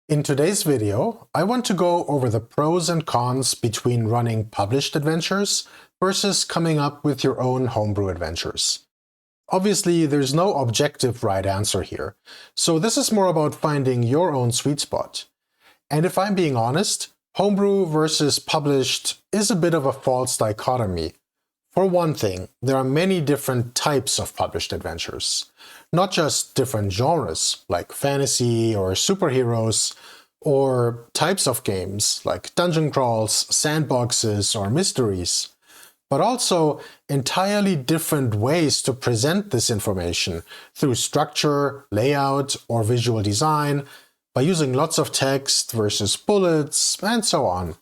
In today's video, I want to go over the pros and cons between running published adventures versus coming up with your own homebrew adventures. Obviously, there's no objective right answer here, so this is more about finding your own sweet spot. And if I'm being honest, homebrew versus published is a bit of a false dichotomy. For one thing, there are many different types of published adventures. Not just different genres, like fantasy or superheroes, or types of games, like dungeon crawls, sandboxes, or mysteries, but also entirely different ways to present this information through structure, layout, or visual design, by using lots of text versus bullets, and so on.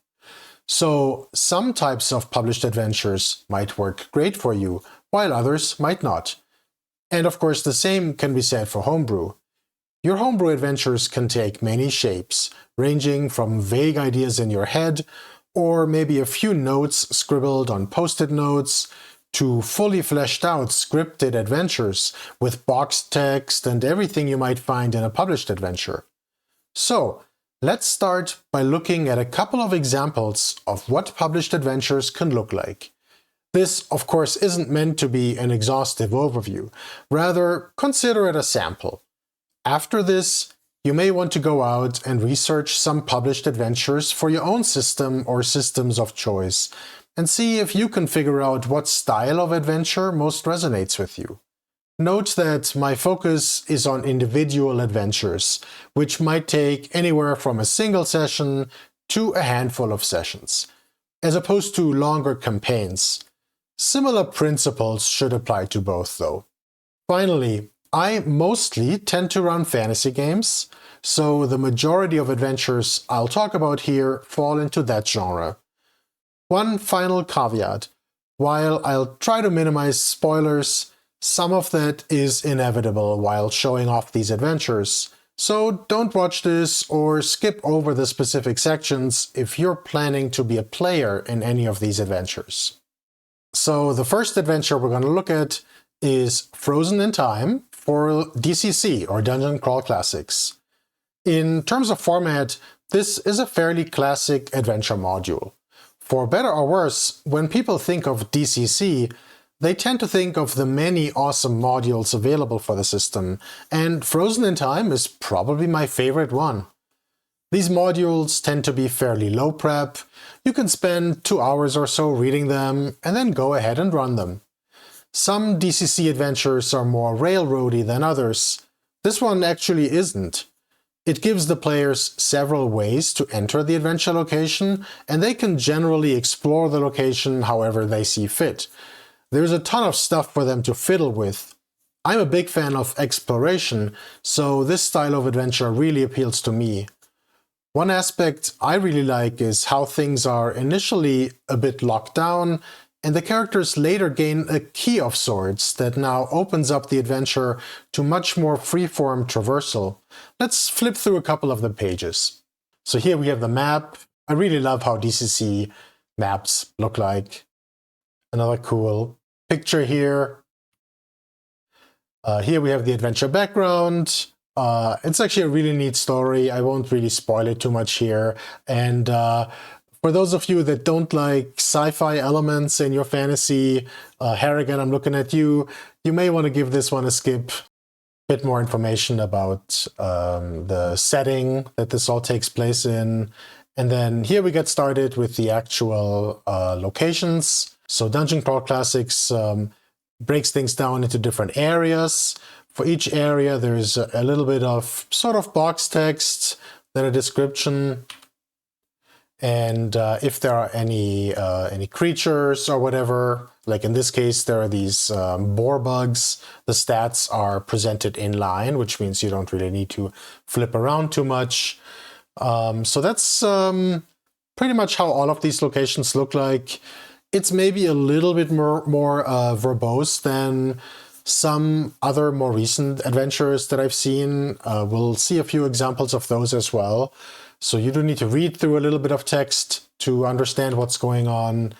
So some types of published adventures might work great for you, while others might not. And of course, the same can be said for homebrew. Your homebrew adventures can take many shapes, ranging from vague ideas in your head, or maybe a few notes scribbled on post-it notes, to fully fleshed out scripted adventures with boxed text and everything you might find in a published adventure. So, let's start by looking at a couple of examples of what published adventures can look like. This, of course, isn't meant to be an exhaustive overview. Rather, consider it a sample. After this, you may want to go out and research some published adventures for your own system or systems of choice, and see if you can figure out what style of adventure most resonates with you. Note that my focus is on individual adventures, which might take anywhere from a single session to a handful of sessions, as opposed to longer campaigns. Similar principles should apply to both, though. Finally, I mostly tend to run fantasy games, so the majority of adventures I'll talk about here fall into that genre. One final caveat: while I'll try to minimize spoilers, some of that is inevitable while showing off these adventures, so don't watch this or skip over the specific sections if you're planning to be a player in any of these adventures. So the first adventure we're going to look at is Frozen in Time for DCC, or Dungeon Crawl Classics. In terms of format, this is a fairly classic adventure module. For better or worse, when people think of DCC, they tend to think of the many awesome modules available for the system, and Frozen in Time is probably my favorite one. These modules tend to be fairly low prep. You can spend 2 hours or so reading them, and then go ahead and run them. Some DCC adventures are more railroady than others. This one actually isn't. It gives the players several ways to enter the adventure location, and they can generally explore the location however they see fit. There's a ton of stuff for them to fiddle with. I'm a big fan of exploration, so this style of adventure really appeals to me. One aspect I really like is how things are initially a bit locked down, and the characters later gain a key of sorts that now opens up the adventure to much more freeform traversal. Let's flip through a couple of the pages. So here we have the map. I really love how DCC maps look like. Another cool picture here. Here we have the adventure background. It's actually a really neat story. I won't really spoil it too much here. And for those of you that don't like sci-fi elements in your fantasy, Harrigan, I'm looking at you. You may want to give this one a skip. Bit more information about the setting that this all takes place in. And then here we get started with the actual locations. So Dungeon Crawl Classics breaks things down into different areas. For each area, there's a little bit of sort of box text, then a description, and if there are any creatures or whatever, like in this case, there are these boar bugs. The stats are presented in line, which means you don't really need to flip around too much. So that's pretty much how all of these locations look like. It's maybe a little bit more verbose than some other more recent adventures that I've seen. We'll see a few examples of those as well. So you do need to read through a little bit of text to understand what's going on,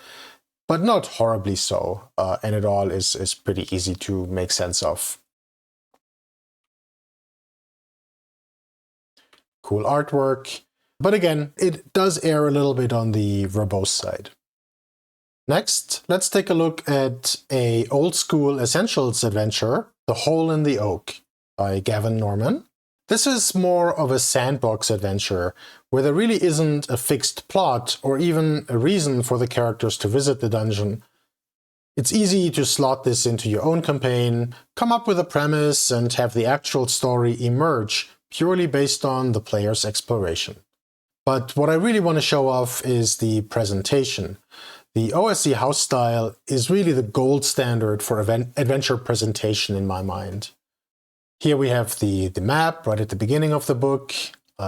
but not horribly so. And it all is pretty easy to make sense of. cool artwork. But again, it does err a little bit on the verbose side. Next, let's take a look at a old school Essentials adventure, The Hole in the Oak by Gavin Norman. This is more of a sandbox adventure, where there really isn't a fixed plot or even a reason for the characters to visit the dungeon. It's easy to slot this into your own campaign, come up with a premise, and have the actual story emerge purely based on the player's exploration. But what I really want to show off is the presentation. The OSE house style is really the gold standard for adventure presentation in my mind. Here we have the map right at the beginning of the book,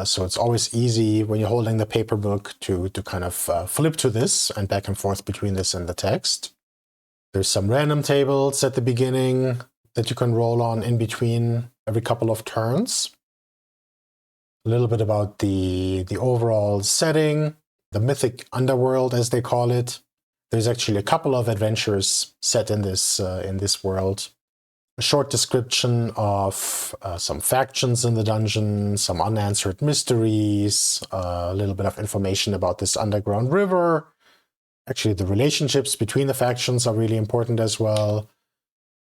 so it's always easy when you're holding the paper book to kind of flip to this and back and forth between this and the text. There's some random tables at the beginning that you can roll on in between every couple of turns. A little bit about the overall setting, the mythic underworld as they call it. There's actually a couple of adventures set in this world. A short description of some factions in the dungeon, some unanswered mysteries, a little bit of information about this underground river. Actually, the relationships between the factions are really important as well.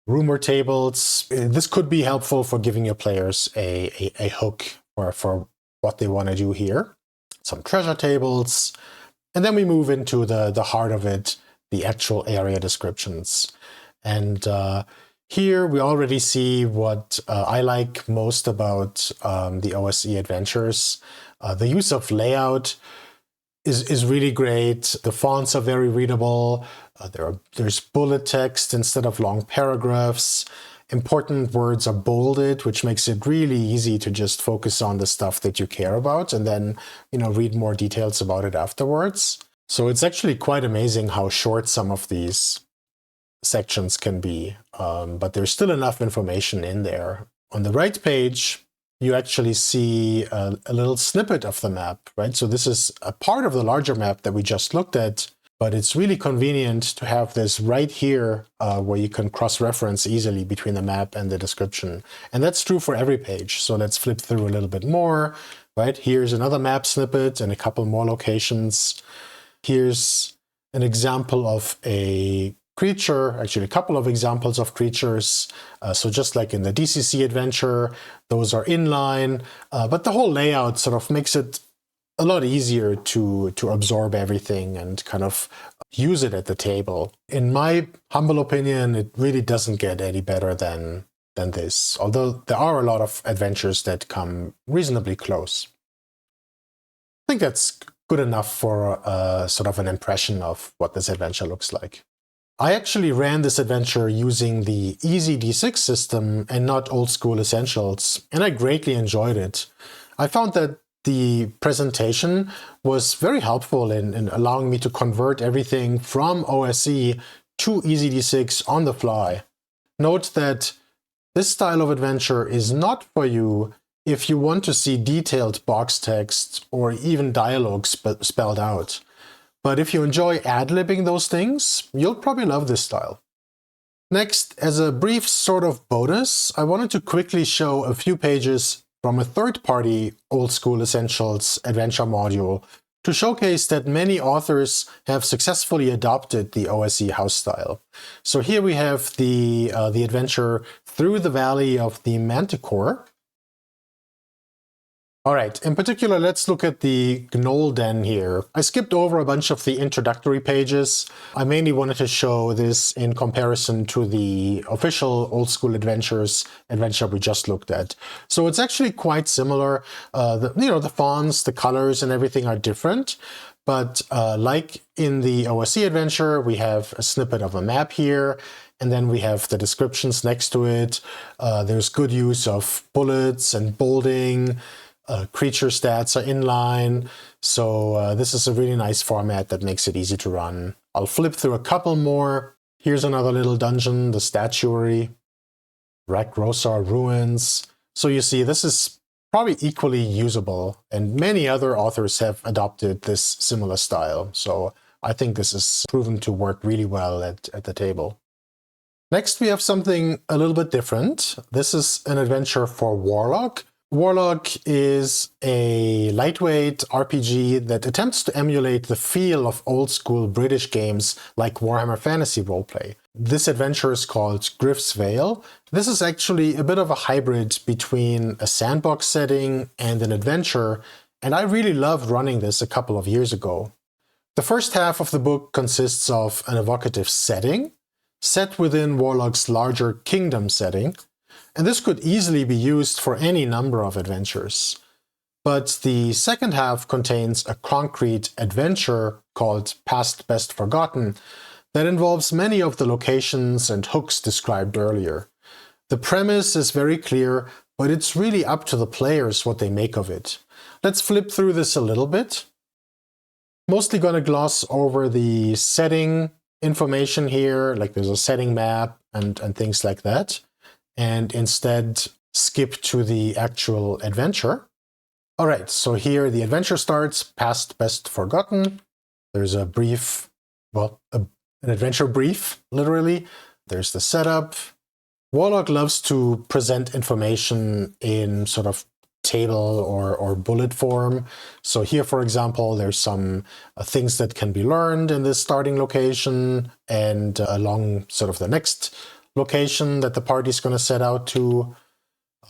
Rumor tables. This could be helpful for giving your players a hook for what they want to do here. Some treasure tables. And then we move into the heart of it, the actual area descriptions. And here we already see what I like most about the OSE Adventures. The use of layout is really great. The fonts are very readable. There's bullet text instead of long paragraphs. Important words are bolded, which makes it really easy to just focus on the stuff that you care about and then, read more details about it afterwards. So it's actually quite amazing how short some of these sections can be, but there's still enough information in there. On the right page, you actually see a little snippet of the map, right? So this is a part of the larger map that we just looked at, but it's really convenient to have this right here where you can cross-reference easily between the map and the description. And that's true for every page. So let's flip through a little bit more, right? Here's another map snippet and a couple more locations. Here's an example of a creature, actually a couple of examples of creatures. So just like in the DCC adventure, those are inline, but the whole layout sort of makes it a lot easier to absorb everything and kind of use it at the table. In my humble opinion, it really doesn't get any better than this, although there are a lot of adventures that come reasonably close. I think that's good enough for sort of an impression of what this adventure looks like. I actually ran this adventure using the easy D6 system and not old school Essentials, and I greatly enjoyed it. I found that the presentation was very helpful in allowing me to convert everything from OSE to easy D6 on the fly. Note that this style of adventure is not for you if you want to see detailed box text or even dialogue spelled out. But if you enjoy ad-libbing those things, you'll probably love this style. Next, as a brief sort of bonus, I wanted to quickly show a few pages from a third-party Old School Essentials adventure module to showcase that many authors have successfully adopted the OSE house style. So here we have the adventure Through the Valley of the Manticore. All right, in particular, let's look at the Gnoll Den here. I skipped over a bunch of the introductory pages. I mainly wanted to show this in comparison to the official Old School Adventures adventure we just looked at. So it's actually quite similar. The fonts, the colors, and everything are different. But like in the OSE adventure, we have a snippet of a map here, and then we have the descriptions next to it. There's good use of bullets and bolding. Creature stats are inline, so this is a really nice format that makes it easy to run. I'll flip through a couple more. Here's another little dungeon, the Statuary, Rosar Ruins. So you see, this is probably equally usable, and many other authors have adopted this similar style. So I think this is proven to work really well at the table. Next, we have something a little bit different. This is an adventure for Warlock, Warlock is a lightweight RPG that attempts to emulate the feel of old-school British games like Warhammer Fantasy Roleplay. This adventure is called Griff's Vale. This is actually a bit of a hybrid between a sandbox setting and an adventure, and I really loved running this a couple of years ago. The first half of the book consists of an evocative setting, set within Warlock's larger kingdom setting, and this could easily be used for any number of adventures. But the second half contains a concrete adventure called Past Best Forgotten that involves many of the locations and hooks described earlier. The premise is very clear, but it's really up to the players what they make of it. Let's flip through this a little bit. Mostly going to gloss over the setting information here, like there's a setting map and things like that, and instead skip to the actual adventure. All right, so here the adventure starts, Past Best Forgotten. There's a brief, well, an adventure brief, literally. There's the setup. Warlock loves to present information in sort of table or bullet form. So here, for example, there's some things that can be learned in this starting location and along sort of the next location that the party's going to set out to.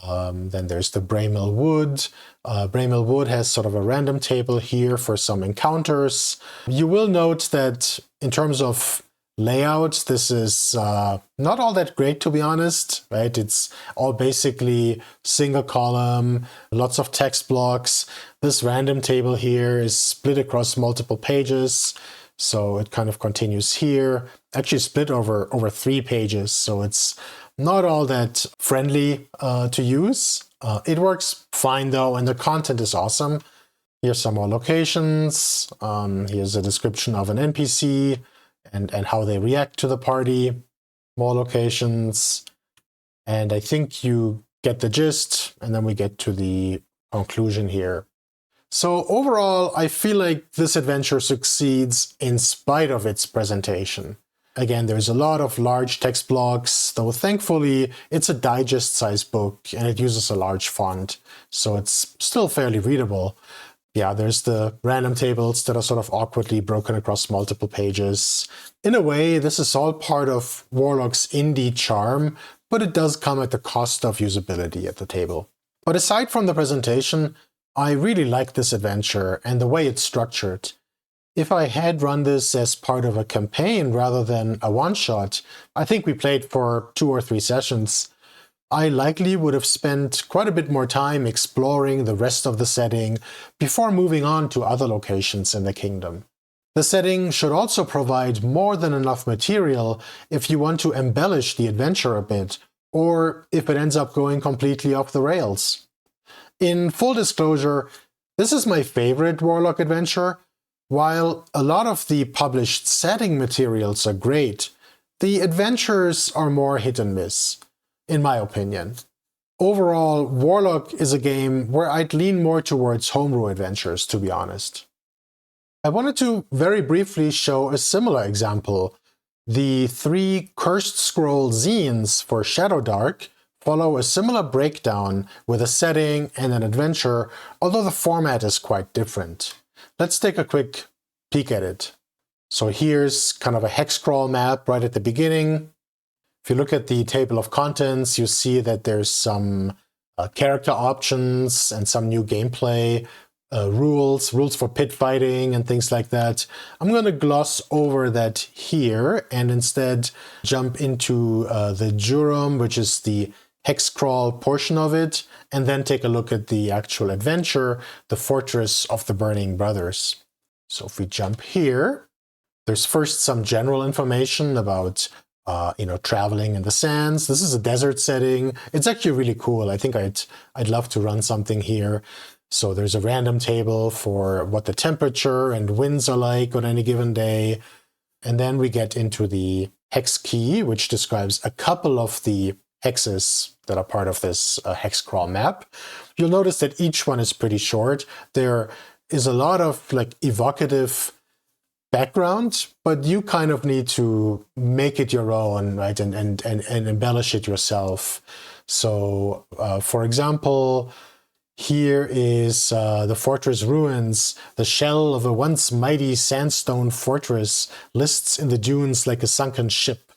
Then there's the Bramel Wood. Bramel Wood has sort of a random table here for some encounters. You will note that in terms of layout, this is not all that great, to be honest, right? It's all basically single column, lots of text blocks. This random table here is split across multiple pages. So it kind of continues here, actually split over 3 pages. So it's not all that friendly to use. It works fine though, and the content is awesome. Here's some more locations. Here's a description of an NPC and how they react to the party. More locations. And I think you get the gist, and then we get to the conclusion here. So overall, I feel like this adventure succeeds in spite of its presentation. Again, there's a lot of large text blocks, though thankfully it's a digest-sized book and it uses a large font, so it's still fairly readable. Yeah, there's the random tables that are sort of awkwardly broken across multiple pages. In a way, this is all part of Warlock's indie charm, but it does come at the cost of usability at the table. But aside from the presentation, I really like this adventure and the way it's structured. If I had run this as part of a campaign rather than a one-shot, I think we played for 2 or 3 sessions, I likely would have spent quite a bit more time exploring the rest of the setting before moving on to other locations in the kingdom. The setting should also provide more than enough material if you want to embellish the adventure a bit, or if it ends up going completely off the rails. In full disclosure, this is my favorite Warlock adventure. While a lot of the published setting materials are great, the adventures are more hit and miss, in my opinion. Overall, Warlock is a game where I'd lean more towards Homebrew Adventures, to be honest. I wanted to very briefly show a similar example. The 3 Cursed Scroll zines for Shadowdark follow a similar breakdown with a setting and an adventure, although the format is quite different. Let's take a quick peek at it. So here's kind of a hex crawl map right at the beginning. If you look at the table of contents, you see that there's some character options and some new gameplay rules for pit fighting and things like that. I'm going to gloss over that here and instead jump into the Jurum, which is the hex crawl portion of it, and then take a look at the actual adventure, the Fortress of the Burning Brothers. So if we jump here, there's first some general information about traveling in the sands. This is a desert setting. It's actually really cool. I think I'd love to run something here. So there's a random table for what the temperature and winds are like on any given day. And then we get into the hex key, which describes a couple of the hexes that are part of this hex crawl map. You'll notice that each one is pretty short. There is a lot of like evocative background, but you kind of need to make it your own, right? And embellish it yourself. So for example, Here is the fortress ruins. The shell of a once mighty sandstone fortress lists in the dunes like a sunken ship.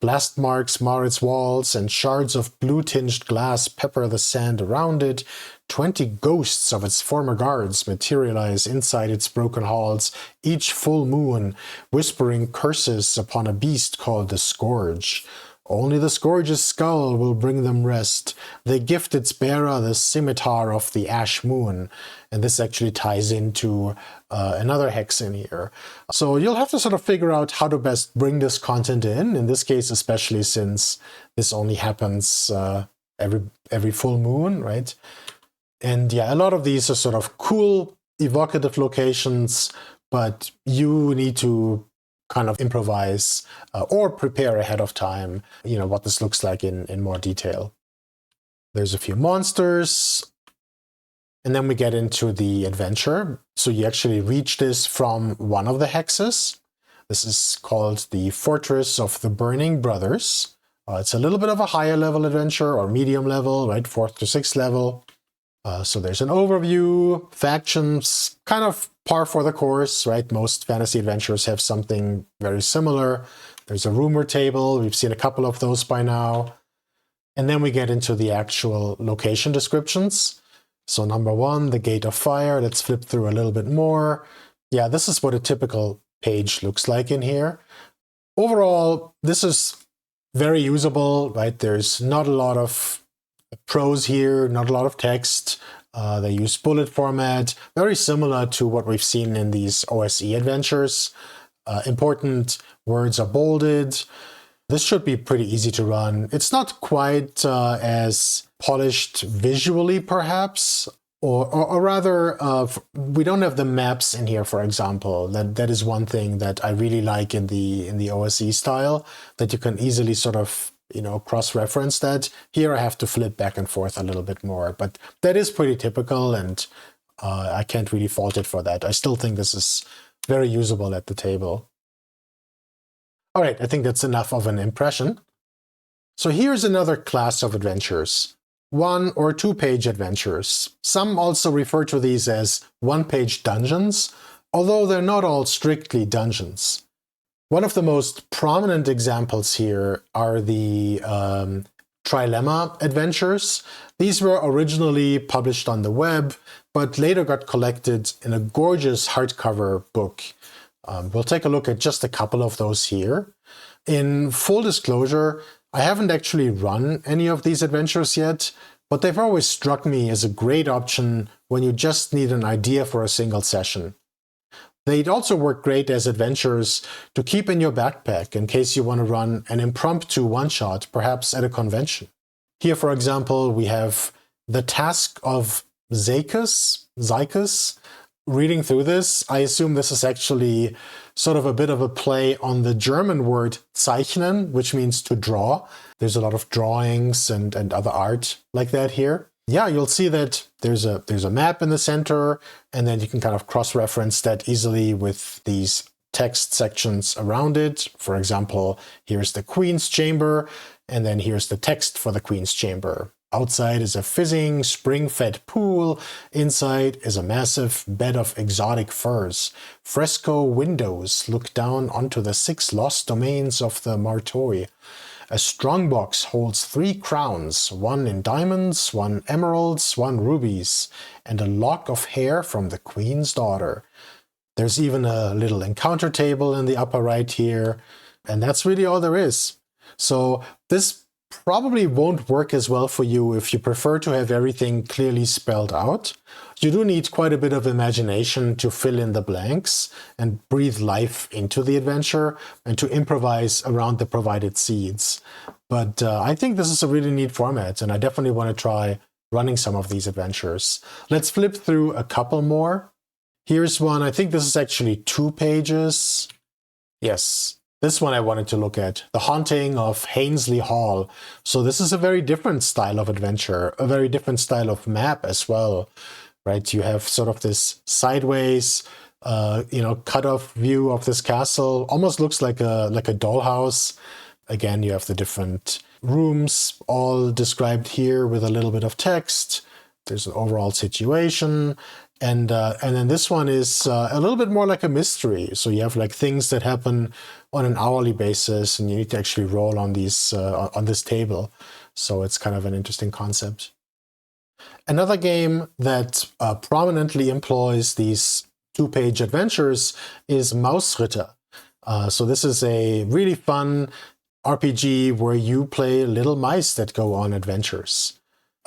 Blast marks mar its walls, and shards of blue-tinged glass pepper the sand around it. 20 ghosts of its former guards materialize inside its broken halls, each full moon, whispering curses upon a beast called the Scourge. Only the Scourge's skull will bring them rest. They gift its bearer the scimitar of the Ash Moon. And this actually ties into another hex in here. So you'll have to sort of figure out how to best bring this content in this case, especially since this only happens every full moon, right? And yeah, a lot of these are sort of cool, evocative locations, but you need to kind of improvise or prepare ahead of time, what this looks like in more detail. There's a few monsters, and then we get into the adventure. So you actually reach this from one of the hexes. This is called the Fortress of the Burning Brothers. It's a little bit of a higher level adventure, or medium level, right? 4th to 6th level. So there's an overview, factions, kind of par for the course, right? Most fantasy adventures have something very similar. There's a rumor table. We've seen a couple of those by now. And then we get into the actual location descriptions. So number 1, the Gate of Fire. Let's flip through a little bit more. Yeah, this is what a typical page looks like in here. Overall, this is very usable, right? There's not a lot of prose here, not a lot of text. They use bullet format, very similar to what we've seen in these OSE adventures. Important words are bolded. This should be pretty easy to run. It's not quite as polished visually, perhaps, or rather, we don't have the maps in here, for example. That is one thing that I really like in the OSE style, that you can easily sort of cross-reference that. Here I have to flip back and forth a little bit more, but that is pretty typical, and I can't really fault it for that. I still think this is very usable at the table. All right, I think that's enough of an impression. So here's another class of adventures. 1- or 2-page adventures. Some also refer to these as 1-page dungeons, although they're not all strictly dungeons. One of the most prominent examples here are the Trilemma Adventures. These were originally published on the web, but later got collected in a gorgeous hardcover book. We'll take a look at just a couple of those here. In full disclosure, I haven't actually run any of these adventures yet, but they've always struck me as a great option when you just need an idea for a single session. They'd also work great as adventures to keep in your backpack in case you want to run an impromptu one-shot, perhaps at a convention. Here, for example, we have the Task of Zykus. Reading through this, I assume this is actually sort of a bit of a play on the German word zeichnen, which means to draw. There's a lot of drawings and other art like that here. Yeah, you'll see that there's a map in the center, and then you can kind of cross-reference that easily with these text sections around it. For example, here's the Queen's Chamber, and then here's the text for the Queen's Chamber. Outside is a fizzing, spring-fed pool. Inside is a massive bed of exotic furs. Fresco windows look down onto the 6 lost domains of the Martoi. A strongbox holds 3 crowns, 1 in diamonds, 1 emeralds, 1 rubies, and a lock of hair from the Queen's daughter. There's even a little encounter table in the upper right here, and that's really all there is. So this probably won't work as well for you if you prefer to have everything clearly spelled out. You do need quite a bit of imagination to fill in the blanks and breathe life into the adventure and to improvise around the provided seeds. But I think this is a really neat format, and I definitely want to try running some of these adventures. Let's flip through a couple more. Here's one. I think this is actually 2 pages. Yes. This one I wanted to look at, The Haunting of Hainsley Hall. So this is a very different style of adventure, a very different style of map as well, right? You have sort of this sideways, cut-off view of this castle. Almost looks like a dollhouse. Again, you have the different rooms all described here with a little bit of text. there's an overall situation. And then this one is a little bit more like a mystery. So you have like things that happen on an hourly basis, and you need to actually roll on these on this table. So it's kind of an interesting concept. Another game that prominently employs these two-page adventures is Mausritter. So this is a really fun RPG where you play little mice that go on adventures.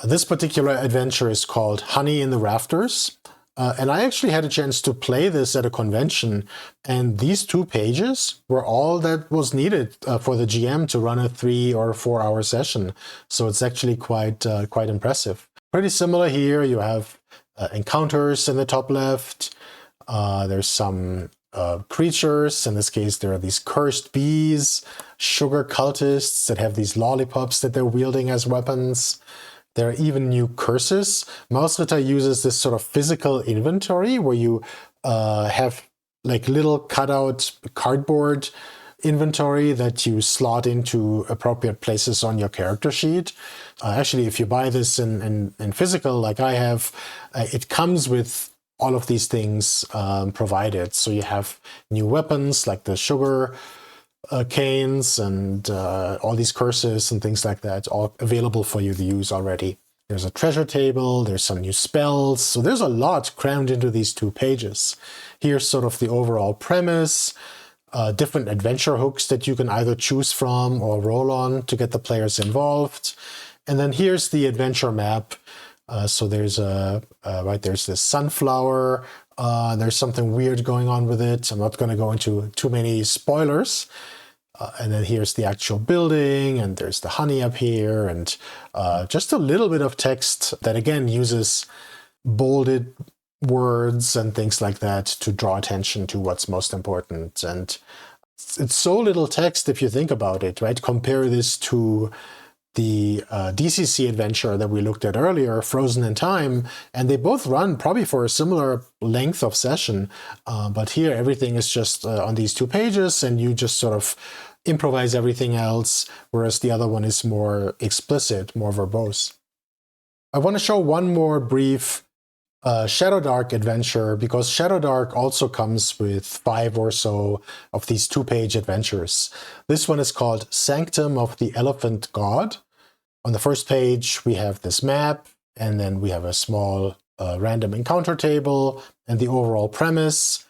This particular adventure is called Honey in the Rafters. And I actually had a chance to play this at a convention, and these 2 pages were all that was needed for the GM to run a 3 or 4 hour session. So it's actually quite impressive. Pretty similar here. You have encounters in the top left. There's some creatures. In this case, there are these cursed bees, sugar cultists that have these lollipops that they're wielding as weapons. There are even new curses. Mausritter uses this sort of physical inventory where you have like little cutout cardboard inventory that you slot into appropriate places on your character sheet. Actually, if you buy this in physical, like I have, it comes with all of these things provided. So you have new weapons like the sugar canes and all these curses and things like that, all available for you to use already. There's a treasure table, there's some new spells, so there's a lot crammed into these 2 pages. Here's sort of the overall premise, different adventure hooks that you can either choose from or roll on to get the players involved. And then here's the adventure map. So there's there's this sunflower. There's something weird going on with it. I'm not going to go into too many spoilers. And then here's the actual building, and there's the honey up here, and just a little bit of text that again uses bolded words and things like that to draw attention to what's most important. And it's so little text if you think about it, right? Compare this to the DCC adventure that we looked at earlier, Frozen in Time, and they both run probably for a similar length of session. But here everything is just on these 2 pages, and you just sort of improvise everything else, whereas the other one is more explicit, more verbose. I want to show one more brief Shadowdark adventure, because Shadowdark also comes with 5 or so of these 2-page adventures. This one is called Sanctum of the Elephant God. On the first page, we have this map, and then we have a small random encounter table and the overall premise.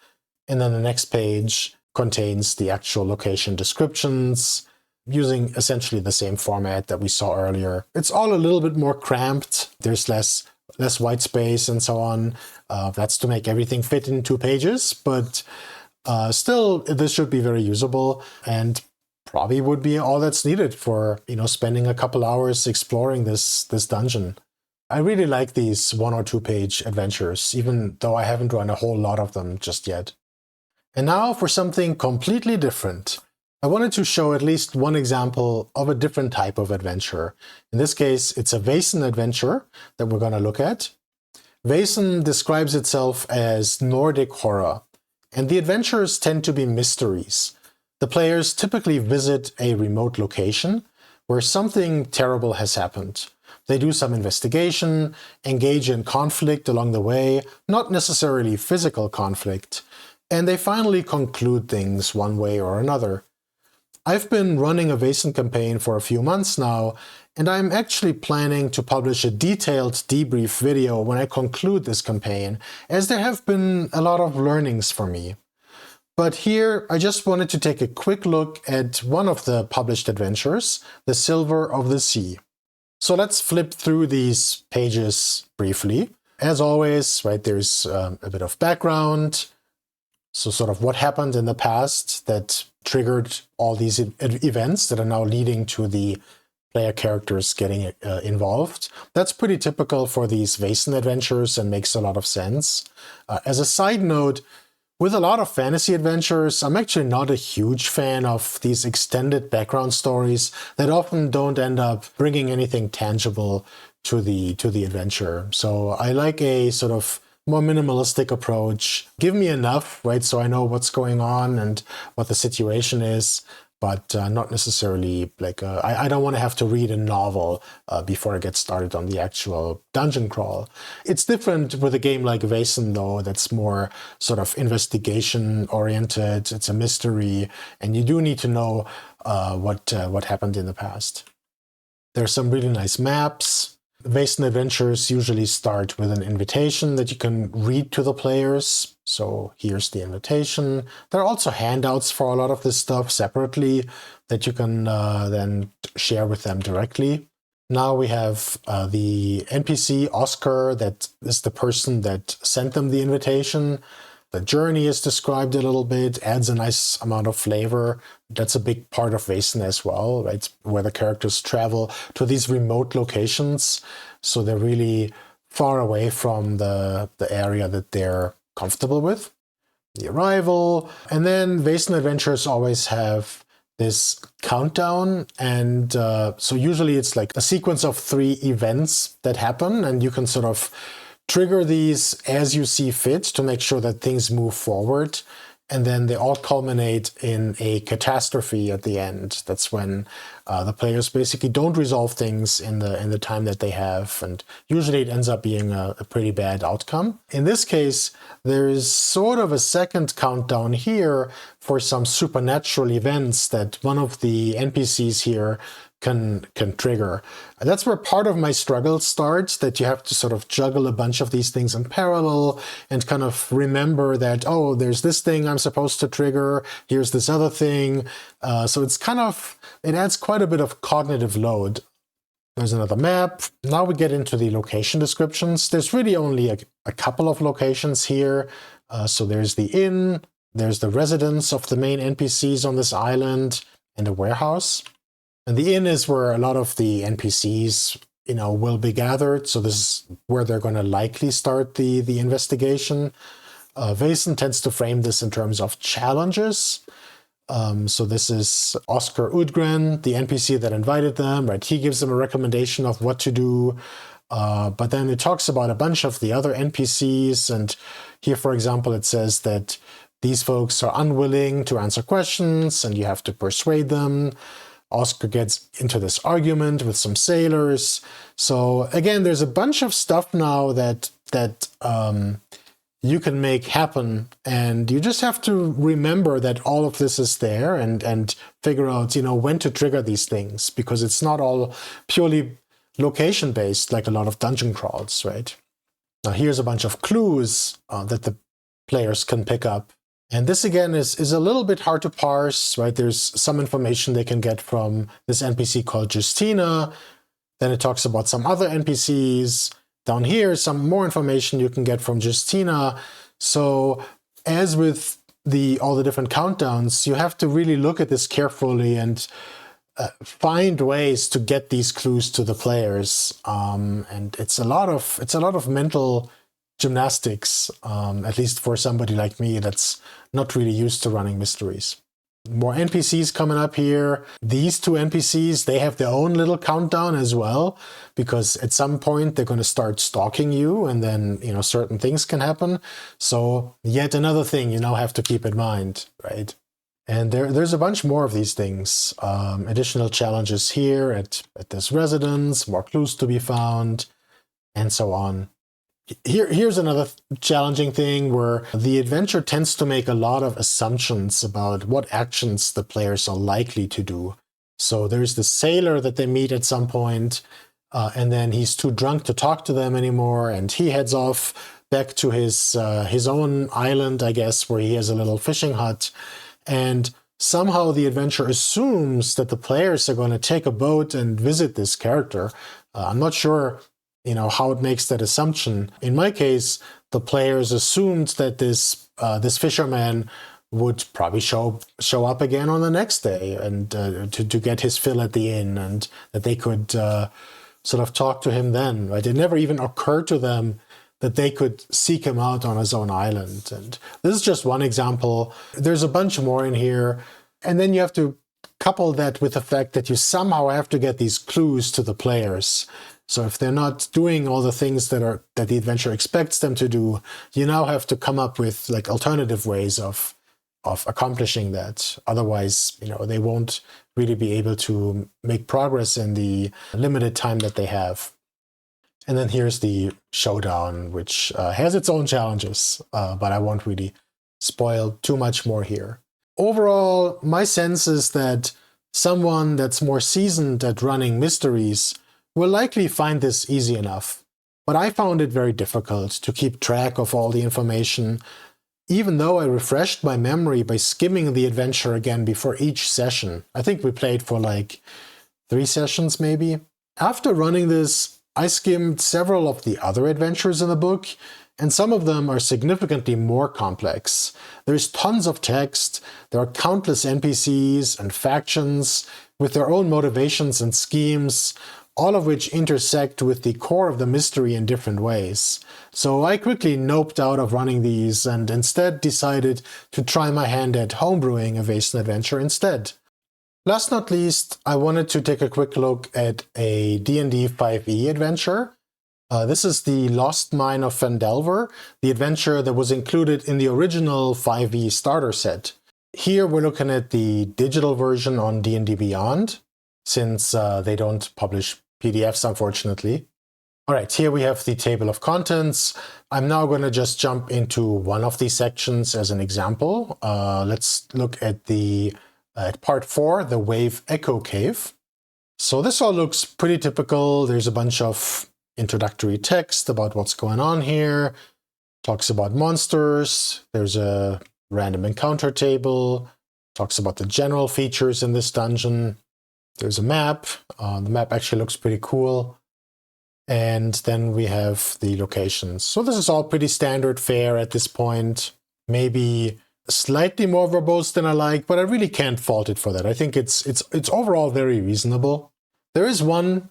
And then the next page contains the actual location descriptions, using essentially the same format that we saw earlier. It's all a little bit more cramped. There's less white space and so on. That's to make everything fit in 2 pages, but still, this should be very usable and probably would be all that's needed for, spending a couple hours exploring this dungeon. I really like these 1 or 2 page adventures, even though I haven't run a whole lot of them just yet. And now for something completely different. I wanted to show at least one example of a different type of adventure. In this case, it's a Vaesen adventure that we're going to look at. Vaesen describes itself as Nordic horror, and the adventures tend to be mysteries. The players typically visit a remote location where something terrible has happened. They do some investigation, engage in conflict along the way, not necessarily physical conflict, and they finally conclude things one way or another. I've been running a Vaesen campaign for a few months now, and I'm actually planning to publish a detailed debrief video when I conclude this campaign, as there have been a lot of learnings for me. But here, I just wanted to take a quick look at one of the published adventures, The Silver of the Sea. So let's flip through these pages briefly. As always, there's a bit of background. So sort of what happened in the past that triggered all these events that are now leading to the player characters getting involved. That's pretty typical for these Vaesen adventures and makes a lot of sense. As a side note, with a lot of fantasy adventures, I'm actually not a huge fan of these extended background stories that often don't end up bringing anything tangible to the adventure. So I like a sort of more minimalistic approach. Give me enough, so I know what's going on and what the situation is, but not necessarily like I don't want to have to read a novel before I get started on the actual dungeon crawl. It's different with a game like Vaesen, though, that's more sort of investigation oriented. It's a mystery, and you do need to know what happened in the past. There's some really nice maps. Vaesen Adventures usually start with an invitation that you can read to the players. So here's the invitation. There are also handouts for a lot of this stuff separately that you can then share with them directly. Now we have the NPC, Oscar, that is the person that sent them the invitation. The journey is described a little bit, adds a nice amount of flavor. That's a big part of Vaesen as well, right? Where the characters travel to these remote locations. So they're really far away from the area that they're comfortable with. The arrival. And then Vaesen Adventures always have this countdown. And so usually it's like a sequence of 3 events that happen, and you can sort of trigger these as you see fit to make sure that things move forward. And then they all culminate in a catastrophe at the end. That's when the players basically don't resolve things in the time that they have. And usually it ends up being a pretty bad outcome. In this case, there is sort of a second countdown here for some supernatural events that one of the NPCs here can trigger. And that's where part of my struggle starts, that you have to sort of juggle a bunch of these things in parallel and kind of remember that, oh, there's this thing I'm supposed to trigger, here's this other thing. So it's kind of, it adds quite a bit of cognitive load. There's another map. Now we get into the location descriptions. There's really only a couple of locations here. So there's the inn, there's the residence of the main NPCs on this island, and a warehouse. And the inn is where a lot of the NPCs, will be gathered. So this is where they're going to likely start the investigation. Vaesen tends to frame this in terms of challenges. So this is Oscar Udgren, the NPC that invited them, right? He gives them a recommendation of what to do. But then it talks about a bunch of the other NPCs. And here, for example, it says that these folks are unwilling to answer questions and you have to persuade them. Oscar gets into this argument with some sailors. So again, there's a bunch of stuff now that you can make happen, and you just have to remember that all of this is there and figure out, when to trigger these things, because it's not all purely location based like a lot of dungeon crawls, right? Now here's a bunch of clues that the players can pick up. And this, again, is a little bit hard to parse, right? There's some information they can get from this NPC called Justina. Then it talks about some other NPCs. Down here, some more information you can get from Justina. So as with all the different countdowns, you have to really look at this carefully and find ways to get these clues to the players. And it's a lot of mental gymnastics, at least for somebody like me that's not really used to running mysteries. More NPCs coming up here. These 2 NPCs, they have their own little countdown as well, because at some point they're going to start stalking you, and then, certain things can happen. So yet another thing you now have to keep in mind, right? And there's a bunch more of these things. Additional challenges here at this residence, more clues to be found, and so on. Here's another challenging thing where the adventure tends to make a lot of assumptions about what actions the players are likely to do. So there's the sailor that they meet at some point, and then he's too drunk to talk to them anymore, and he heads off back to his own island, I guess, where he has a little fishing hut. And somehow the adventure assumes that the players are going to take a boat and visit this character. I'm not sure how it makes that assumption. In my case, the players assumed that this fisherman would probably show up again on the next day and to get his fill at the inn, and that they could sort of talk to him then. Right? It never even occurred to them that they could seek him out on his own island. And this is just one example. There's a bunch more in here. And then you have to couple that with the fact that you somehow have to get these clues to the players. So if they're not doing all the things that the adventure expects them to do, you now have to come up with like alternative ways of accomplishing that. Otherwise, they won't really be able to make progress in the limited time that they have. And then here's the showdown, which has its own challenges, but I won't really spoil too much more here. Overall, my sense is that someone that's more seasoned at running mysteries will likely find this easy enough. But I found it very difficult to keep track of all the information, even though I refreshed my memory by skimming the adventure again before each session. I think we played for like 3 sessions maybe. After running this, I skimmed several of the other adventures in the book, and some of them are significantly more complex. There's tons of text, there are countless NPCs and factions with their own motivations and schemes, all of which intersect with the core of the mystery in different ways. So I quickly noped out of running these and instead decided to try my hand at homebrewing a Vaesen adventure instead. Last not least, I wanted to take a quick look at a D&D 5e adventure. This is the Lost Mine of Phandelver, the adventure that was included in the original 5e starter set. Here we're looking at the digital version on D&D Beyond, since they don't publish PDFs, unfortunately. All right, here we have the table of contents. I'm now going to just jump into one of these sections as an example. Let's look at at part 4, the Wave Echo Cave. So this all looks pretty typical. There's a bunch of introductory text about what's going on here. Talks about monsters. There's a random encounter table. Talks about the general features in this dungeon. There's a map. The map actually looks pretty cool. And then we have the locations. So this is all pretty standard fare at this point. Maybe slightly more verbose than I like, but I really can't fault it for that. I think it's overall very reasonable. There is one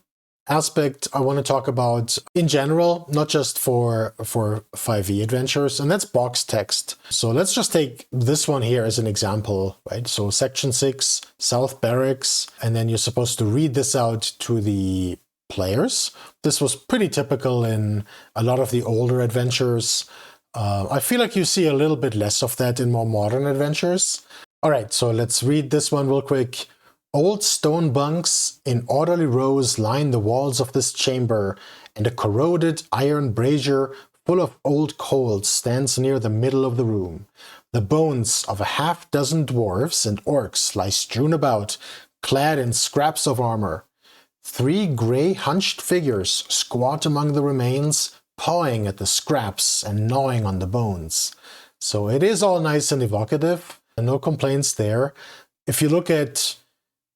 aspect I want to talk about in general, not just for 5e adventures, and that's box text. So let's just take this one here as an example, right? So section 6, South Barracks, and then you're supposed to read this out to the players. This was pretty typical in a lot of the older adventures. I feel like you see a little bit less of that in more modern adventures. All right, so let's read this one real quick. Old stone bunks in orderly rows line the walls of this chamber, and a corroded iron brazier full of old coals stands near the middle of the room. The bones of a half-dozen dwarves and orcs lie strewn about, clad in scraps of armor. 3 gray hunched figures squat among the remains, pawing at the scraps and gnawing on the bones. So it is all nice and evocative, and no complaints there. If you look at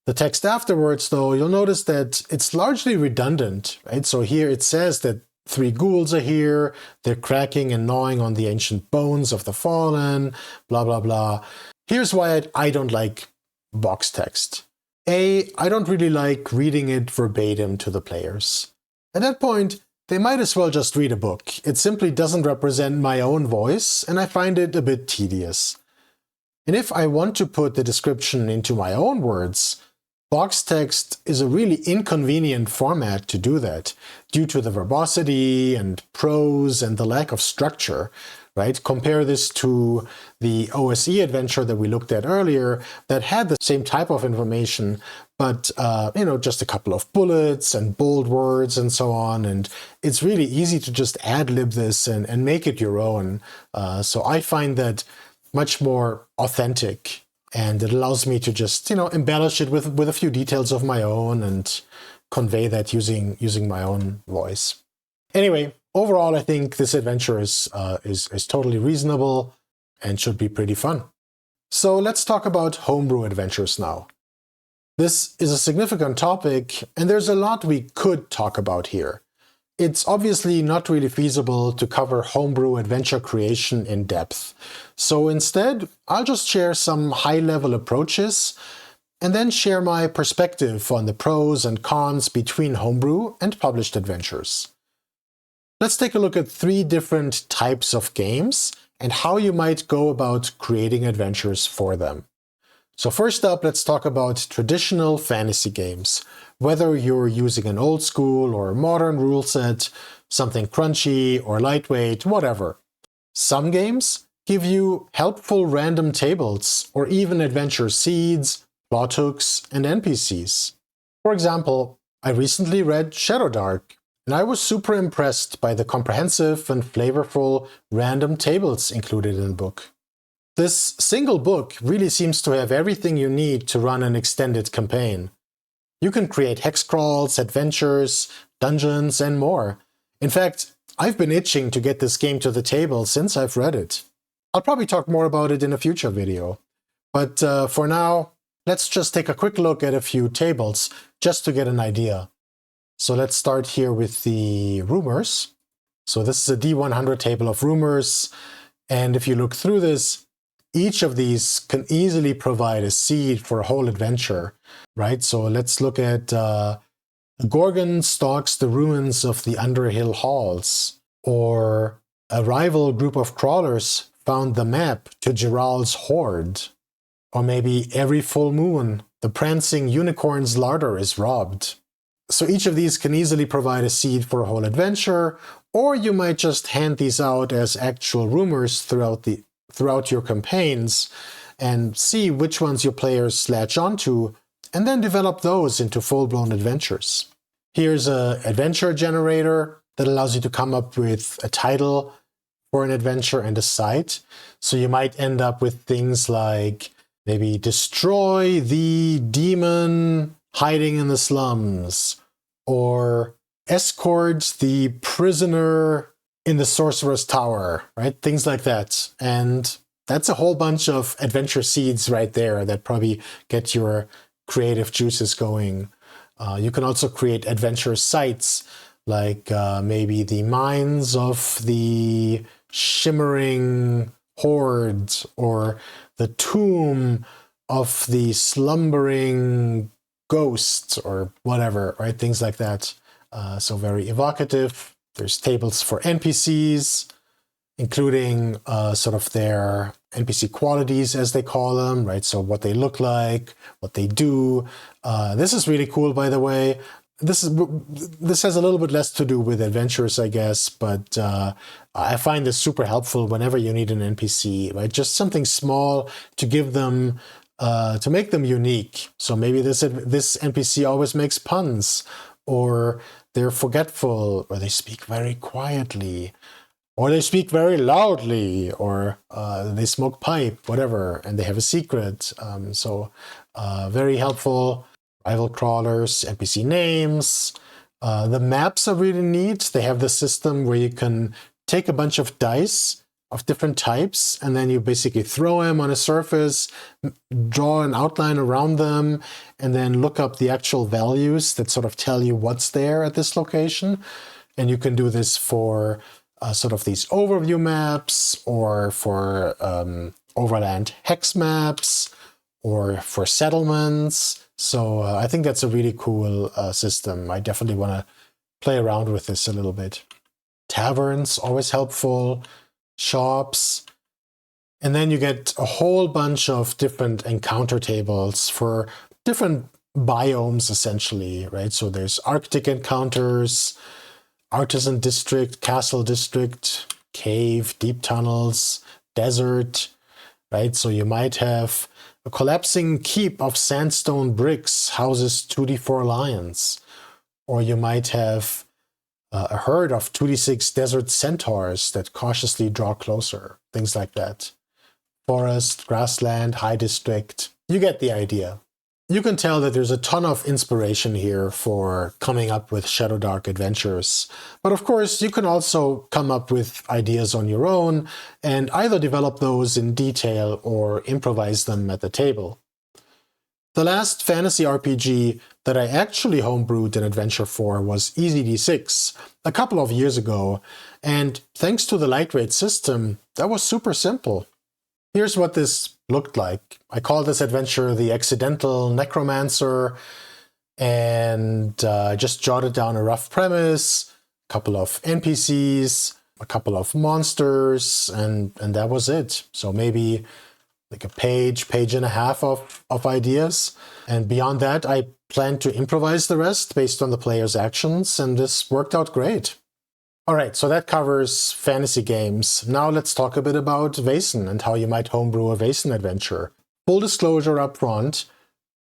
the text afterwards, though, you'll notice that it's largely redundant, right? So here it says that 3 ghouls are here, they're cracking and gnawing on the ancient bones of the fallen, blah, blah, blah. Here's why I don't like box text. I don't really like reading it verbatim to the players. At that point, they might as well just read a book. It simply doesn't represent my own voice, and I find it a bit tedious. And if I want to put the description into my own words, box text is a really inconvenient format to do that, due to the verbosity and prose and the lack of structure, right? Compare this to the OSE adventure that we looked at earlier that had the same type of information, but just a couple of bullets and bold words and so on. And it's really easy to just ad-lib this and make it your own. So I find that much more authentic, and it allows me to just, embellish it with a few details of my own and convey that using my own voice. Anyway, overall, I think this adventure is totally reasonable and should be pretty fun. So let's talk about homebrew adventures now. This is a significant topic, and there's a lot we could talk about here. It's obviously not really feasible to cover homebrew adventure creation in depth. So instead, I'll just share some high-level approaches and then share my perspective on the pros and cons between homebrew and published adventures. Let's take a look at 3 different types of games and how you might go about creating adventures for them. So first up, let's talk about traditional fantasy games. Whether you're using an old school or modern rule set, something crunchy or lightweight, whatever. Some games give you helpful random tables or even adventure seeds, plot hooks, and NPCs. For example, I recently read Shadowdark, and I was super impressed by the comprehensive and flavorful random tables included in the book. This single book really seems to have everything you need to run an extended campaign. You can create hex crawls, adventures, dungeons, and more. In fact, I've been itching to get this game to the table since I've read it. I'll probably talk more about it in a future video. But for now, let's just take a quick look at a few tables just to get an idea. So let's start here with the rumors. So this is a D100 table of rumors. And if you look through this, each of these can easily provide a seed for a whole adventure, right? So let's look at Gorgon stalks the ruins of the Underhill Halls, or a rival group of crawlers found the map to Geralt's hoard, or maybe every full moon, the prancing unicorn's larder is robbed. So each of these can easily provide a seed for a whole adventure, or you might just hand these out as actual rumors throughout your campaigns and see which ones your players latch onto, and then develop those into full-blown adventures. Here's an adventure generator that allows you to come up with a title for an adventure and a site. So you might end up with things like maybe destroy the demon hiding in the slums, or escort the prisoner in the sorcerer's tower, right? Things like that. And that's a whole bunch of adventure seeds right there that probably get your creative juices going. You can also create adventure sites, like maybe the mines of the shimmering hoard, or the tomb of the slumbering ghost, or whatever, right? Things like that. So very evocative. There's tables for NPCs, including sort of their NPC qualities, as they call them, right? So what they look like, what they do. This is really cool, by the way. This has a little bit less to do with adventures, I guess, but I find this super helpful whenever you need an NPC, right? Just something small to give them, to make them unique. So maybe this NPC always makes puns, or they're forgetful, or they speak very quietly, or they speak very loudly, or they smoke pipe, whatever, and they have a secret. So very helpful. Rival crawlers, NPC names. The maps are really neat. They have the system where you can take a bunch of dice of different types, and then you basically throw them on a surface, draw an outline around them, and then look up the actual values that sort of tell you what's there at this location. And you can do this for sort of these overview maps, or for overland hex maps, or for settlements. So I think that's a really cool system. I definitely want to play around with this a little bit. Taverns, always helpful. Shops. And then you get a whole bunch of different encounter tables for different biomes, essentially, right? So there's Arctic encounters, Artisan District, Castle District, Cave, Deep Tunnels, Desert, right? So you might have a collapsing keep of sandstone bricks houses 2d4 lions. Or you might have a herd of 2d6 desert centaurs that cautiously draw closer. Things like that. Forest, grassland, high district. You get the idea. You can tell that there's a ton of inspiration here for coming up with Shadowdark adventures. But of course, you can also come up with ideas on your own and either develop those in detail or improvise them at the table. The last fantasy RPG that I actually homebrewed an adventure for was EZD6 a couple of years ago, and thanks to the lightweight system, that was super simple. Here's what this looked like. I call this adventure The Accidental Necromancer, and just jotted down a rough premise, a couple of NPCs, a couple of monsters, and that was it. So maybe like a page and a half of ideas. And beyond that, I planned to improvise the rest based on the player's actions, and this worked out great. Alright, so that covers fantasy games. Now let's talk a bit about Vaesen and how you might homebrew a Vaesen adventure. Full disclosure up front,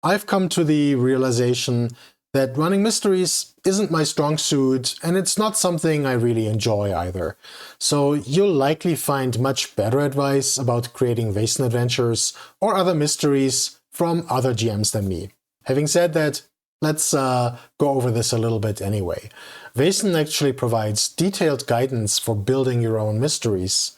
I've come to the realization that running mysteries isn't my strong suit, and it's not something I really enjoy either. So you'll likely find much better advice about creating Vaesen adventures or other mysteries from other GMs than me. Having said that, let's go over this a little bit anyway. Vaesen actually provides detailed guidance for building your own mysteries.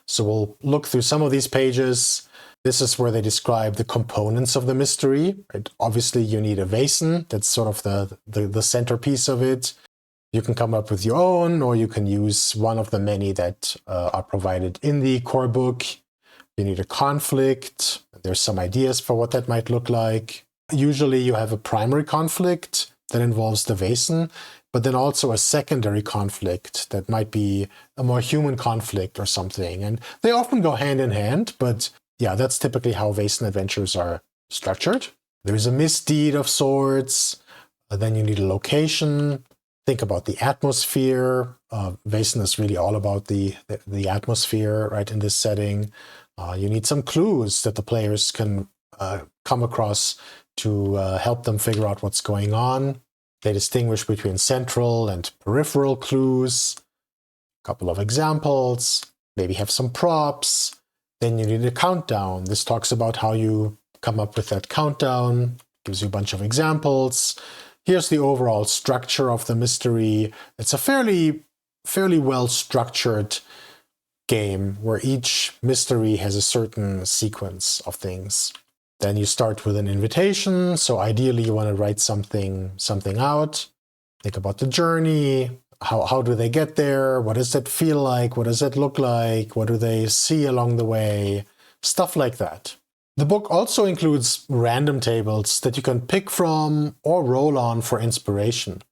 So we'll look through some of these pages. This is where they describe the components of the mystery. Right? Obviously, you need a Vaesen. That's sort of the centerpiece of it. You can come up with your own, or you can use one of the many that are provided in the core book. You need a conflict. There's some ideas for what that might look like. Usually you have a primary conflict that involves the Vaesen, but then also a secondary conflict that might be a more human conflict or something. And they often go hand in hand, but yeah, that's typically how Vaesen adventures are structured. There's a misdeed of sorts. Then you need a location. Think about the atmosphere. Vaesen is really all about the atmosphere, right, in this setting. You need some clues that the players can come across to help them figure out what's going on. They distinguish between central and peripheral clues. A couple of examples. Maybe have some props. Then you need a countdown. This talks about how you come up with that countdown. Gives you a bunch of examples. Here's the overall structure of the mystery. It's a fairly well structured game where each mystery has a certain sequence of things. Then you start with an invitation. So ideally you want to write something out. Think about the journey. How do they get there? What does that feel like? What does that look like? What do they see along the way? Stuff like that. The book also includes random tables that you can pick from or roll on for inspiration.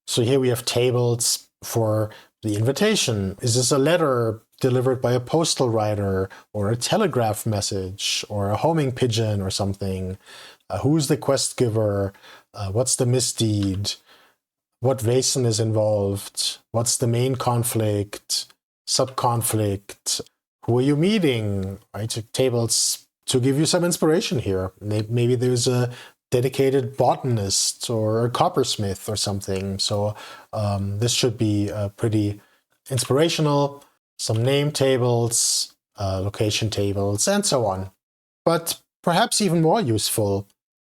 So here we have tables for the invitation. Is this a letter delivered by a postal rider, or a telegraph message, or a homing pigeon or something? Who's the quest giver? What's the misdeed? What Vaesen is involved? What's the main conflict? Sub-conflict? Who are you meeting? Right? Tables to give you some inspiration here. Maybe there's a dedicated botanist or a coppersmith or something. So this should be pretty inspirational. Some name tables, location tables, and so on. But perhaps even more useful,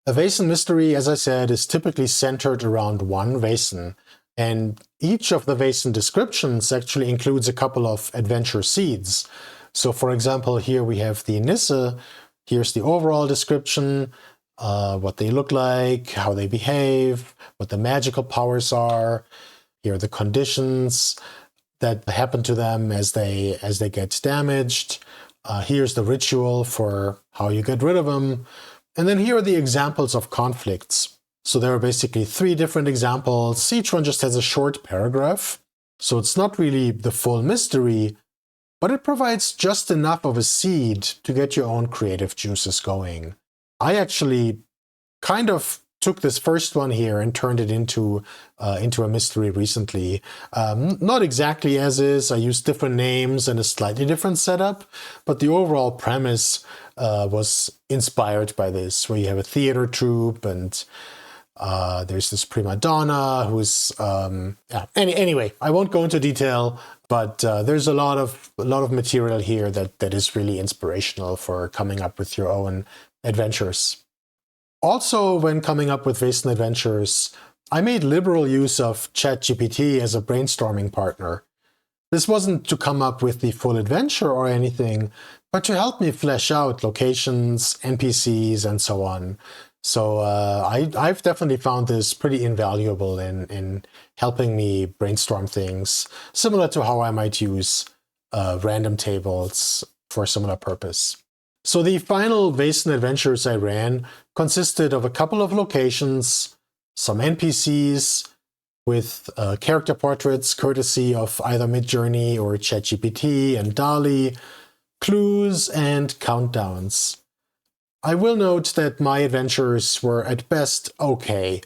a Vaesen mystery, as I said, is typically centered around one Vaesen, and each of the Vaesen descriptions actually includes a couple of adventure seeds. So for example, here we have the Nisse. Here's the overall description, what they look like, how they behave, what the magical powers are. Here are the conditions that happen to them as they get damaged. Here's the ritual for how you get rid of them. And then here are the examples of conflicts. So there are basically 3 different examples. Each one just has a short paragraph. So it's not really the full mystery, but it provides just enough of a seed to get your own creative juices going. I actually kind of took this first one here and turned it into a mystery recently. Not exactly as is. I used different names and a slightly different setup, but the overall premise was inspired by this, where you have a theater troupe and there's this prima donna who's anyway, I won't go into detail, but there's a lot of material here that is really inspirational for coming up with your own adventures. Also, when coming up with Vaesen adventures, I made liberal use of ChatGPT as a brainstorming partner. This wasn't to come up with the full adventure or anything, but to help me flesh out locations, NPCs, and so on. So I've definitely found this pretty invaluable in helping me brainstorm things, similar to how I might use random tables for a similar purpose. So the final Vaesen adventures I ran consisted of a couple of locations, some NPCs with character portraits courtesy of either Midjourney or ChatGPT and DALL-E, clues, and countdowns. I will note that my adventures were at best okay.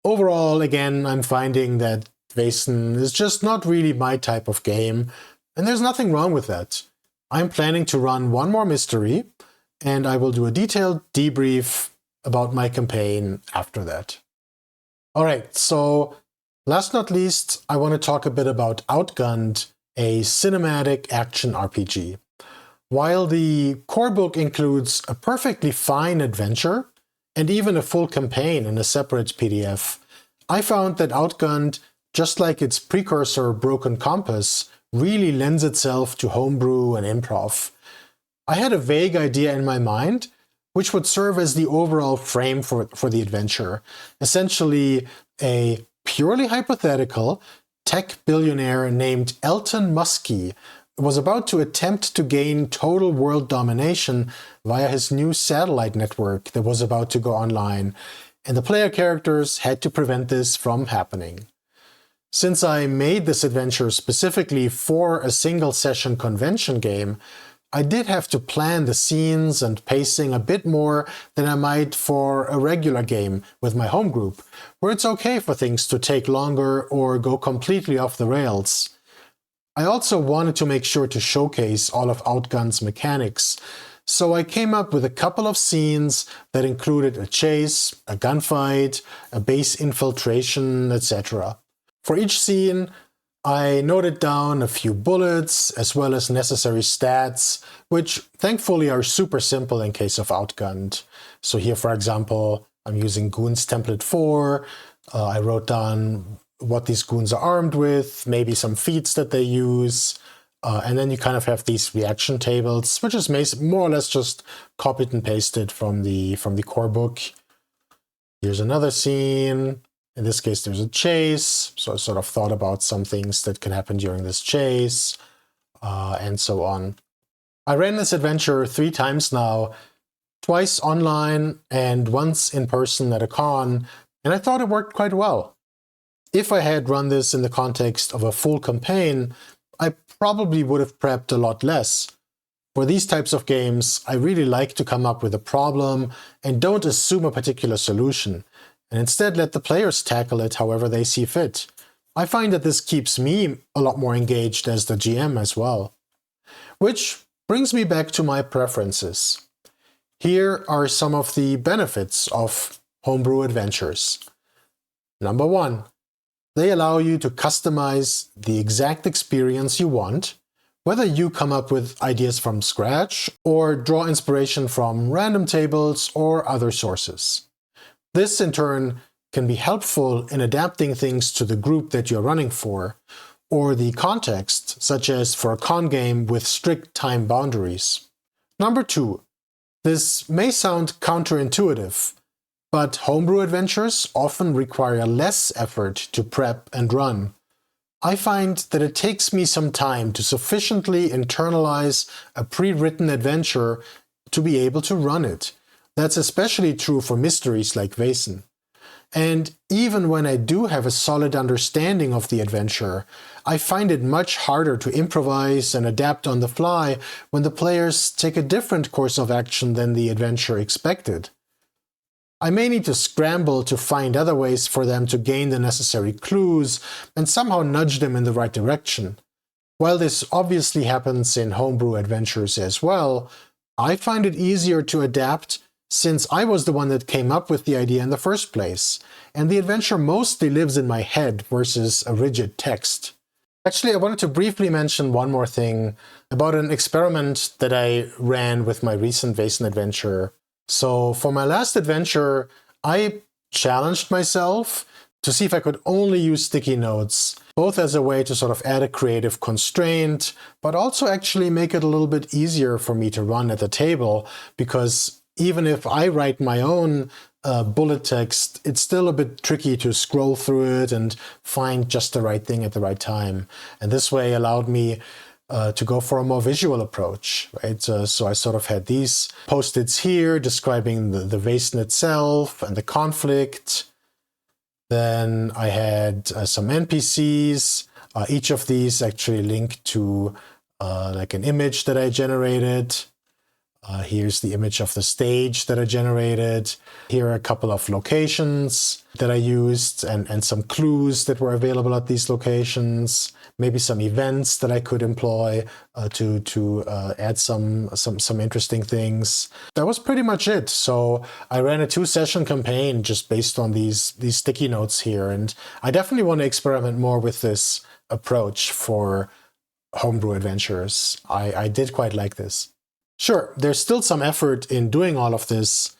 Overall, again, I'm finding that Vaesen is just not really my type of game, and there's nothing wrong with that. I'm planning to run one more mystery, and I will do a detailed debrief about my campaign after that. Alright, so last not least, I want to talk a bit about Outgunned, a cinematic action RPG. While the core book includes a perfectly fine adventure, and even a full campaign in a separate PDF, I found that Outgunned, just like its precursor Broken Compass, really lends itself to homebrew and improv. I had a vague idea in my mind, which would serve as the overall frame for the adventure. Essentially, a purely hypothetical tech billionaire named Elton Muskie was about to attempt to gain total world domination via his new satellite network that was about to go online, and the player characters had to prevent this from happening. Since I made this adventure specifically for a single session convention game, I did have to plan the scenes and pacing a bit more than I might for a regular game with my home group, where it's okay for things to take longer or go completely off the rails. I also wanted to make sure to showcase all of Outgunned's mechanics, so I came up with a couple of scenes that included a chase, a gunfight, a base infiltration, etc. For each scene, I noted down a few bullets as well as necessary stats, which thankfully are super simple in case of Outgunned. So here, for example, I'm using Goons Template 4. I wrote down what these goons are armed with, maybe some feats that they use, and then you kind of have these reaction tables, which is more or less just copied and pasted from the core book. Here's another scene. In this case, there's a chase, so I sort of thought about some things that can happen during this chase, and so on. I ran this adventure 3 times now, twice online and once in person at a con, and I thought it worked quite well. If I had run this in the context of a full campaign, I probably would have prepped a lot less. For these types of games, I really like to come up with a problem and don't assume a particular solution, and instead let the players tackle it however they see fit. I find that this keeps me a lot more engaged as the GM as well. Which brings me back to my preferences. Here are some of the benefits of Homebrew Adventures. Number 1. They allow you to customize the exact experience you want, whether you come up with ideas from scratch or draw inspiration from random tables or other sources. This, in turn, can be helpful in adapting things to the group that you're running for, or the context, such as for a con game with strict time boundaries. Number 2. This may sound counterintuitive, but homebrew adventures often require less effort to prep and run. I find that it takes me some time to sufficiently internalize a pre-written adventure to be able to run it. That's especially true for mysteries like Vaesen. And even when I do have a solid understanding of the adventure, I find it much harder to improvise and adapt on the fly when the players take a different course of action than the adventure expected. I may need to scramble to find other ways for them to gain the necessary clues and somehow nudge them in the right direction. While this obviously happens in Homebrew Adventures as well, I find it easier to adapt since I was the one that came up with the idea in the first place, and the adventure mostly lives in my head versus a rigid text. Actually, I wanted to briefly mention one more thing about an experiment that I ran with my recent Vaesen adventure. So for my last adventure, I challenged myself to see if I could only use sticky notes, both as a way to sort of add a creative constraint, but also actually make it a little bit easier for me to run at the table, because even if I write my own bullet text, it's still a bit tricky to scroll through it and find just the right thing at the right time. And this way allowed me to go for a more visual approach, right? So I sort of had these post-its here describing the Vaesen itself and the conflict. Then I had some NPCs. Each of these actually linked to like an image that I generated. Here's the image of the stage that I generated. Here are a couple of locations that I used and some clues that were available at these locations. Maybe some events that I could employ to add some interesting things. That was pretty much it. So I ran a 2-session campaign just based on these sticky notes here. And I definitely want to experiment more with this approach for Homebrew Adventures. I did quite like this. Sure, there's still some effort in doing all of this,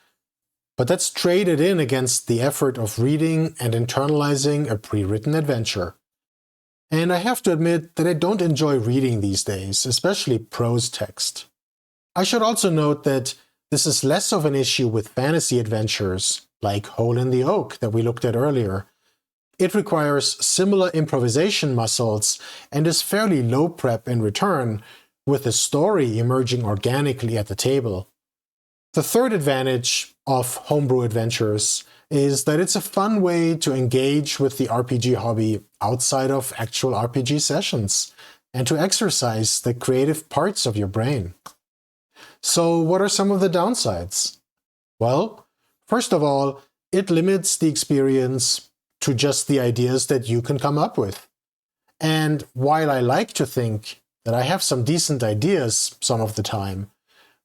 but that's traded in against the effort of reading and internalizing a pre-written adventure. And I have to admit that I don't enjoy reading these days, especially prose text. I should also note that this is less of an issue with fantasy adventures, like Hole in the Oak that we looked at earlier. It requires similar improvisation muscles and is fairly low prep in return, with the story emerging organically at the table. The third advantage of Homebrew Adventures is that it's a fun way to engage with the RPG hobby outside of actual RPG sessions and to exercise the creative parts of your brain. So what are some of the downsides? Well, first of all, it limits the experience to just the ideas that you can come up with. And while I like to think that I have some decent ideas some of the time,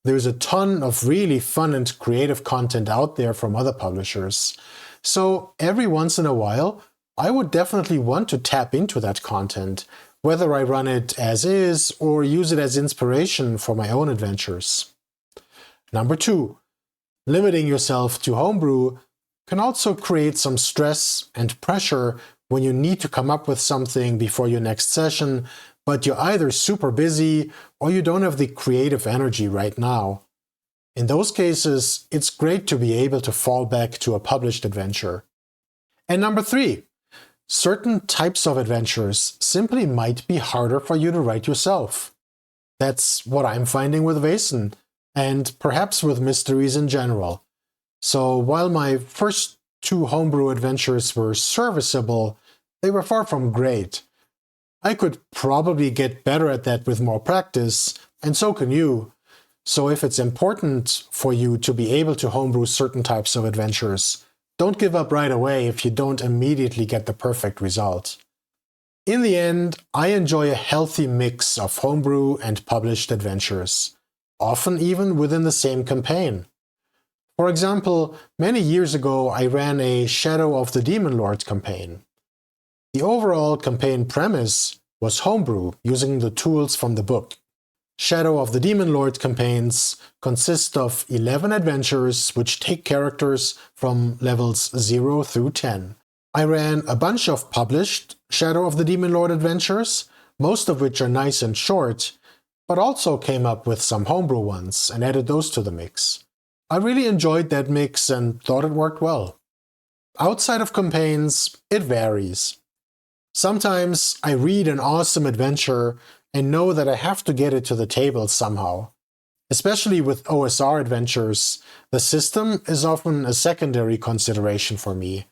there's a ton of really fun and creative content out there from other publishers. So every once in a while, I would definitely want to tap into that content, whether I run it as is or use it as inspiration for my own adventures. Number 2, limiting yourself to homebrew can also create some stress and pressure when you need to come up with something before your next session, but you're either super busy or you don't have the creative energy right now. In those cases, it's great to be able to fall back to a published adventure. And number 3, certain types of adventures simply might be harder for you to write yourself. That's what I'm finding with Vaesen, and perhaps with mysteries in general. So while my first 2 homebrew adventures were serviceable, they were far from great. I could probably get better at that with more practice, and so can you. So if it's important for you to be able to homebrew certain types of adventures, don't give up right away if you don't immediately get the perfect result. In the end, I enjoy a healthy mix of homebrew and published adventures, often even within the same campaign. For example, many years ago I ran a Shadow of the Demon Lord campaign. The overall campaign premise was homebrew using the tools from the book. Shadow of the Demon Lord campaigns consist of 11 adventures which take characters from levels 0 through 10. I ran a bunch of published Shadow of the Demon Lord adventures, most of which are nice and short, but also came up with some homebrew ones and added those to the mix. I really enjoyed that mix and thought it worked well. Outside of campaigns, it varies. Sometimes I read an awesome adventure and know that I have to get it to the table somehow. Especially with OSR adventures, the system is often a secondary consideration for me.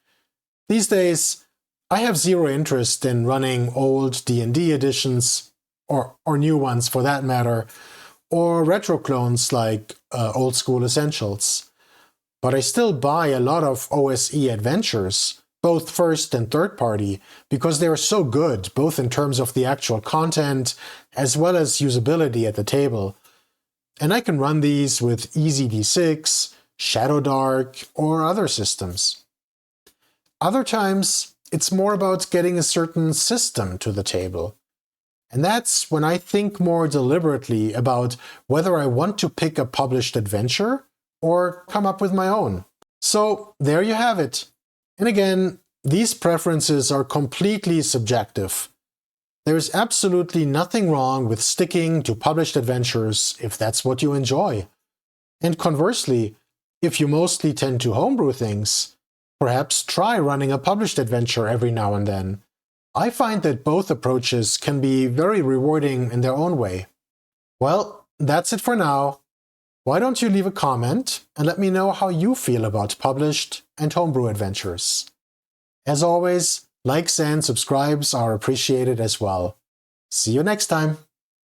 These days, I have zero interest in running old D&D editions, or new ones for that matter, or retro clones like Old School Essentials. But I still buy a lot of OSE adventures, both first and third party, because they are so good, both in terms of the actual content as well as usability at the table. And I can run these with Easy D6, Shadowdark, or other systems. Other times, it's more about getting a certain system to the table. And that's when I think more deliberately about whether I want to pick a published adventure or come up with my own. So there you have it. And again, these preferences are completely subjective. There is absolutely nothing wrong with sticking to published adventures if that's what you enjoy. And conversely, if you mostly tend to homebrew things, perhaps try running a published adventure every now and then. I find that both approaches can be very rewarding in their own way. Well, that's it for now. Why don't you leave a comment and let me know how you feel about published and homebrew adventures. As always, likes and subscribes are appreciated as well. See you next time!